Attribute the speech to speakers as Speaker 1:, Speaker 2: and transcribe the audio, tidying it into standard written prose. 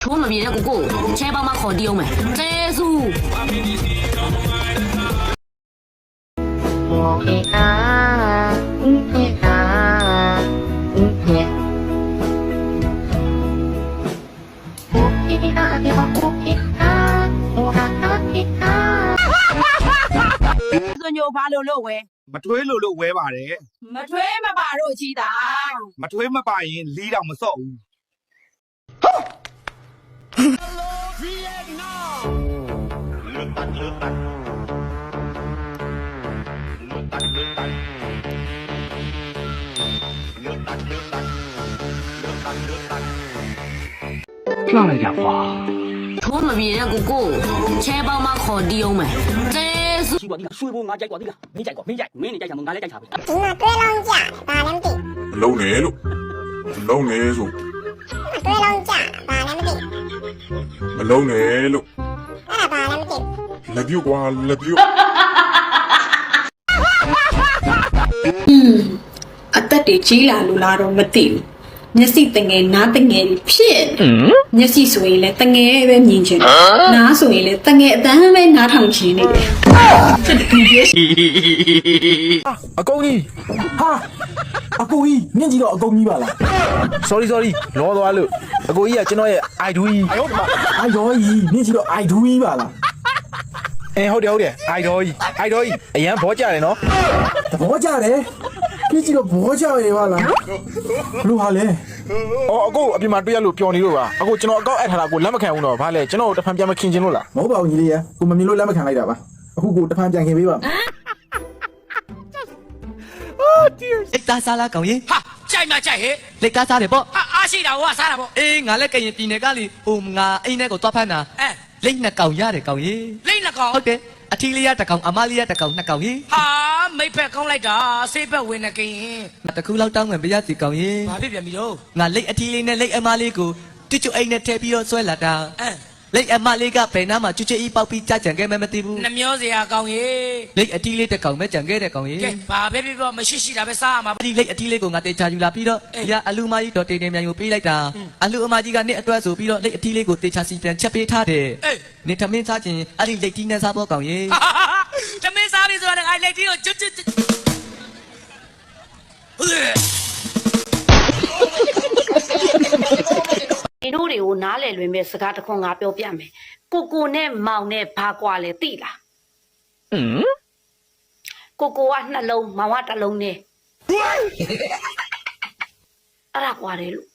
Speaker 1: ထိုးမပြေတဲ့ကိုချဲပေါင်းမခေါ်တီးအောင်မယ်ကျေးဇူး
Speaker 2: စွညိုဘာလို့ဝဲ
Speaker 3: မထွေးလို့ဝဲပါတယ်
Speaker 2: မထွေးမပါတော့ကြီးတာ
Speaker 3: မထွေးမပါရင်လီးတော့မစော့ဘူး
Speaker 1: 漂亮点花ထိုးမပြေတဲ့ကိုချဲပေါင်းမခေါ်တီးအောင်မယ်ကျေးဇူး
Speaker 4: 西瓜，你看水果俺摘过，你看没摘过，没摘，没你摘什么，俺来摘啥呗？
Speaker 5: ဒီမှာတွဲလုံးကြဘာလည်းမသိ
Speaker 6: လုံးနေလို့လုံးနေဆို
Speaker 5: တွဲလုံးကြဘာလည်းမသိ
Speaker 6: မလုံးနေလို့
Speaker 5: အဲ့ဒါဘာလည်းမသိ
Speaker 6: လက်ပြုတ်ကွာလက်ပြုတ်
Speaker 7: အသက်တွေကြီးလာလို့လားတော့မသိဘူးမျက်စိတငယ်နားတငယ်ဖြစ်မျက်စိဆိုရင်လည်းတငယ်ပဲမြင်ချင်တယ်နားဆိုရင်လည်းတငယ်အတန်းပဲနားထောင်ချင်နေတယ်ဖြစ်တယ်ကြီး
Speaker 8: အကုန်ကြီးဟာအကိုကြီးမြင့်ကြီးတော့အကုန်ကြီးပါလား sorry လောသွားလို့အကိုကြီးကကျွန်တော်ရဲ့ idol ကြီးအယောကြီးမြင့်ကြီးတော့ idol ကြီးပါလားဟုတ်တယ် idol ကြီးအရန်ဘောကြတယ်နော်သဘောကြတယ်မြင့်ကြီးတော့ဘောကြရပါလားဘလို့ဟာလဲအကိုအပြင်မှာတွေ့ရလို့ပျော်နေလို့ပါအကိုကျွန်တော်အကောက်အပ်ထားတာကိုလက်မခံဘူးတော့ဘာလဲကျွန်တော်တဖန်ပြန်မခင်ခြင်းလို့လားမဟုတ်ပါဘူးညီလေးရကိုမမြင်လို့လက်မခံလိုက်တာပါအခုကိုတဖန်ပြန်ခင်ပေးပါ
Speaker 9: လက်သားစားလားကောင်ရင်
Speaker 4: 哈，摘嘛摘嘿，
Speaker 9: လက်သားစားတယ်ပေါ့
Speaker 4: 阿西的我啥了不？
Speaker 9: အေးငါလည်းကရင်ပြည်နယ်ကလေဟိုငါအိမ်ထဲကိုသွားဖမ်းတာ
Speaker 4: 哎，
Speaker 9: လက်နှစ်ကောင်ရတယ်ကောင်ရင်
Speaker 4: 你那个
Speaker 9: ဟုတ်တယ်အထီးလေးရတစ်ကောင်အမလေးရတစ်ကောင်နှစ်ကောင်ရင်
Speaker 4: 哈，没白讲来着，谁白问那个？
Speaker 9: ငါတစ်ခုလောက်တောင်းမှပြရစီကောင်ရင်
Speaker 4: ဘာဖြစ်ပြန်ပြီတော့
Speaker 9: ငါလက်အထီးလေးနဲ့လက်အမလေးကိုတွတ်ကျွအိမ်နဲ့ထည့်ပြီးတော့ဆွဲလာတာ
Speaker 4: အဲ
Speaker 9: လက်အမလေးကဘယ်နားမှာကျွတ်ချီပေါက်ပြီးကြံခဲ့မှမသိဘူး
Speaker 4: နှမျောစရာကောင်းရေ
Speaker 9: လက်အထီးလေးတစ်ကောင်ပဲကြံခဲ့တဲ့ကောင်ရင်
Speaker 4: ကဲဘာပဲဖြစ်ဖြစ်မရှိတာပဲစားရမှာ
Speaker 9: ဒီလက်အထီးလေးကိုငါတေချာယူလာပြီးတော့ဒီကအလူမကြီးတော့တေမြန်ကိုပေးလိုက်တာအလူအမကြီးကနေ့အတွက်ဆိုပြီးတော့လက်အထီးလေးကိုတေချာစီပြန်ချက်ပေးထားတယ်
Speaker 4: အေး
Speaker 9: နေထမင်းစားခြင်းအဲ့ဒီလက်တီးနဲ့စားဖို့ကောင်ရင်
Speaker 4: တမင်းစားပြီဆိုတာငါလက်တီကိုကျွတ်
Speaker 1: ဒီတို့တွေကိုနားလည်လွင်မဲ့စကားတစ်ခွန်းငါပြောပြမယ်ကိုနဲ့မောင်နဲ့ဘာကွာလဲသိလားကိုကနှလုံးမောင်ကတစ်လုံးနဲ့အဲ့ဒါကွာတယ်လို့